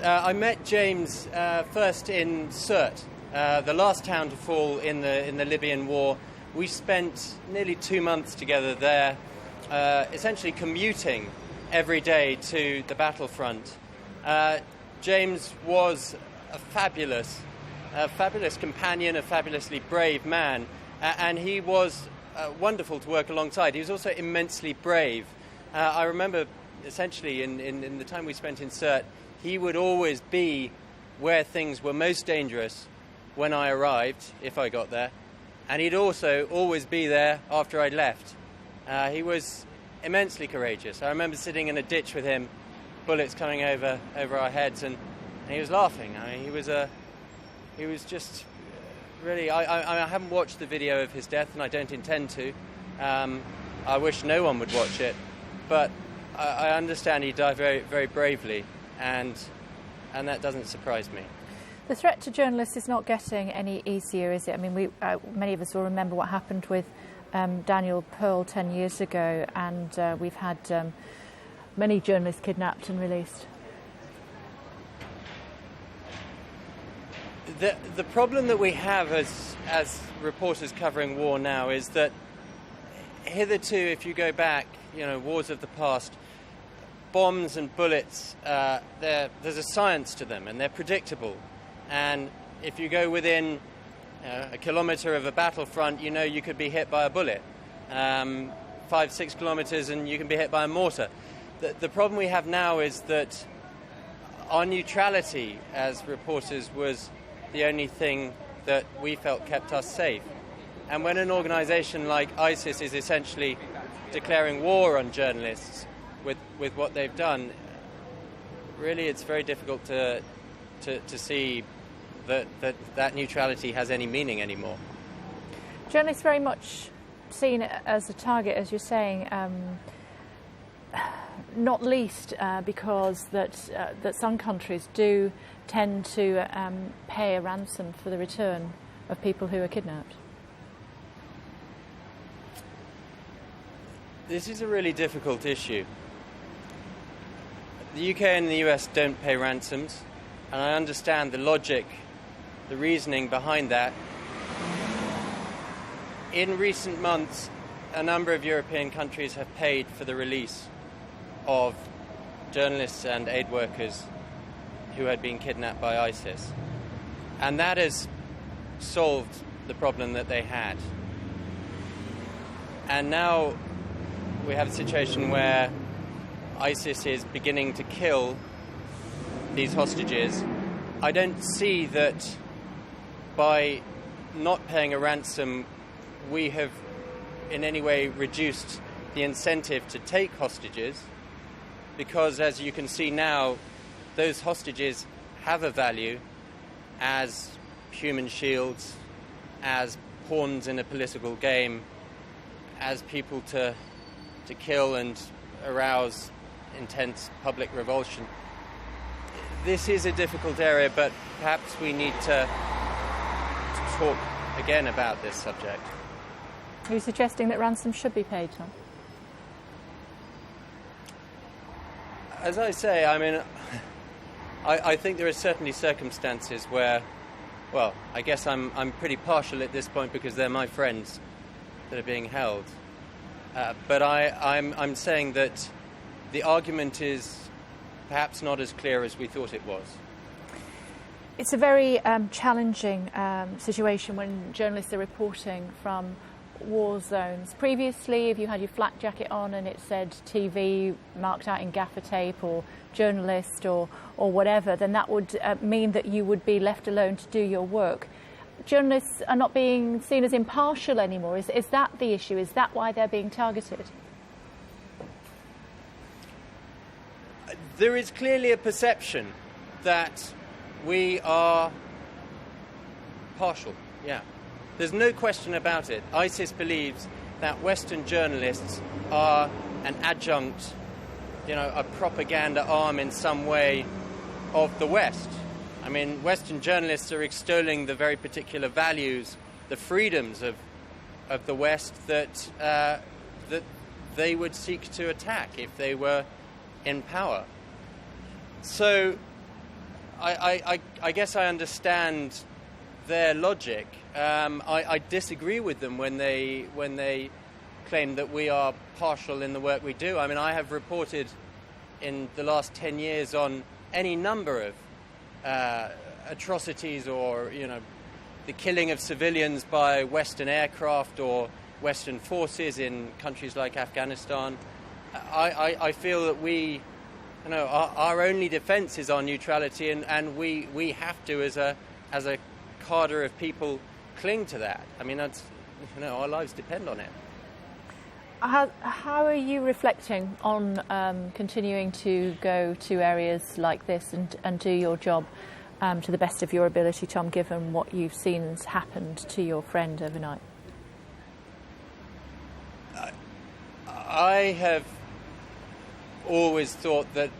I met James first in Sirte, the last town to fall in the Libyan war. We spent nearly 2 months together there, essentially commuting every day to the battlefront. James was a fabulous companion, a fabulously brave man, and he was wonderful to work alongside. He was also immensely brave. I remember, essentially, in the time we spent in Sirte, he would always be where things were most dangerous when I arrived, if I got there, and he'd also always be there after I'd left. He was immensely courageous. I remember sitting in a ditch with him, bullets coming over our heads, and he was laughing. I mean, he was just really... I haven't watched the video of his death, and I don't intend to. I wish no one would watch it, but I understand he died very, very bravely, and that doesn't surprise me. The threat to journalists is not getting any easier, is it? I mean, many of us will remember what happened with Daniel Pearl 10 years ago, and we've had many journalists kidnapped and released. The problem that we have as reporters covering war now is that hitherto, if you go back, wars of the past, bombs and bullets, there's a science to them, and they're predictable. And if you go within a kilometre of a battlefront, you could be hit by a bullet. 5-6 kilometres and you can be hit by a mortar. The problem we have now is that our neutrality as reporters was the only thing that we felt kept us safe. And when an organisation like ISIS is essentially declaring war on journalists with what they've done, really it's very difficult to see that neutrality has any meaning anymore. Journalists very much seen as a target, as you're saying, not least because that some countries do tend to pay a ransom for the return of people who are kidnapped. This is a really difficult issue. The UK and the US don't pay ransoms, and I understand the logic, the reasoning behind that. In recent months, a number of European countries have paid for the release of journalists and aid workers who had been kidnapped by ISIS. And that has solved the problem that they had. And now we have a situation where ISIS is beginning to kill these hostages. I don't see that by not paying a ransom we have in any way reduced the incentive to take hostages, because as you can see now, those hostages have a value as human shields, as pawns in a political game, as people to kill and arouse intense public revulsion. This is a difficult area, but perhaps we need to talk again about this subject. Are you suggesting that ransom should be paid, Tom? As I say, I mean, I think there are certainly circumstances where, well, I guess I'm pretty partial at this point because they're my friends that are being held. But I'm saying that the argument is perhaps not as clear as we thought it was. It's a very challenging situation when journalists are reporting from war zones. Previously, if you had your flak jacket on and it said TV marked out in gaffer tape or journalist or whatever, then that would mean that you would be left alone to do your work. Journalists are not being seen as impartial anymore. Is that the issue? Is that why they're being targeted? There is clearly a perception that we are partial, yeah. There's no question about it. ISIS believes that Western journalists are an adjunct, a propaganda arm in some way of the West. I mean, Western journalists are extolling the very particular values, the freedoms of the West that they would seek to attack if they were in power. So I guess I understand their logic. I disagree with them when they claim that we are partial in the work we do. I mean, I have reported in the last 10 years on any number of atrocities or, the killing of civilians by Western aircraft or Western forces in countries like Afghanistan. I feel that we, our only defence is our neutrality, and we have to, as a cadre of people, cling to that. I mean, that's, our lives depend on it. How are you reflecting on continuing to go to areas like this and do your job to the best of your ability, Tom, given what you've seen has happened to your friend overnight? I have always thought that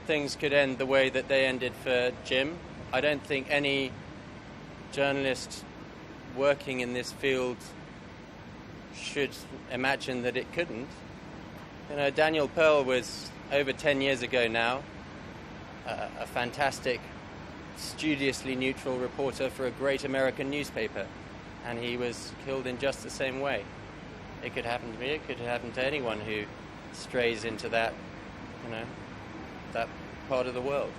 things could end the way that they ended for Jim. I don't think any journalist working in this field should imagine that it couldn't. Daniel Pearl was over 10 years ago now a fantastic, studiously neutral reporter for a great American newspaper, and he was killed in just the same way. It could happen to me, it could happen to anyone who strays into that, that part of the world.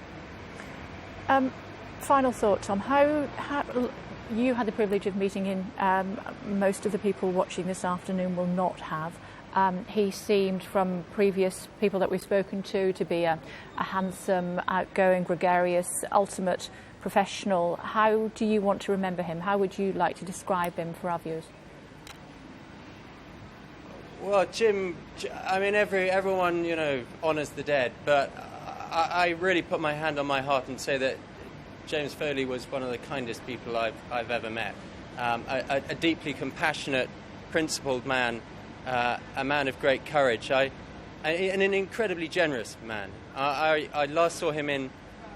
Final thought, Tom. How you had the privilege of meeting him. Most of the people watching this afternoon will not have. He seemed, from previous people that we've spoken to be a handsome, outgoing, gregarious, ultimate professional. How do you want to remember him? How would you like to describe him for our viewers? Well, Jim, I mean, everyone, honours the dead, but I really put my hand on my heart and say that James Foley was one of the kindest people I've ever met. A deeply compassionate, principled man, a man of great courage, and an incredibly generous man. I last saw him in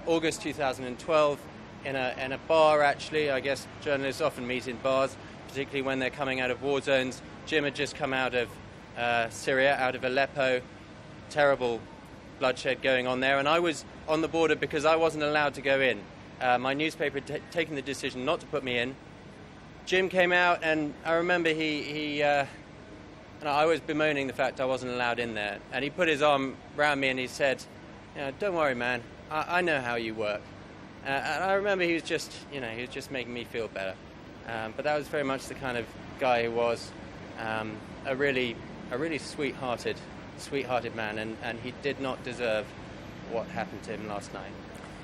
August 2012 in a bar, actually. I guess journalists often meet in bars, particularly when they're coming out of war zones. Jim had just come out of Syria, out of Aleppo. Terrible bloodshed going on there, and I was on the border because I wasn't allowed to go in. My newspaper had taken the decision not to put me in. Jim came out, and I remember I was bemoaning the fact I wasn't allowed in there, and he put his arm around me and he said, "Don't worry, man, I know how you work." And I remember he was just making me feel better. But that was very much the kind of guy he was, a really sweet-hearted man, and he did not deserve what happened to him last night.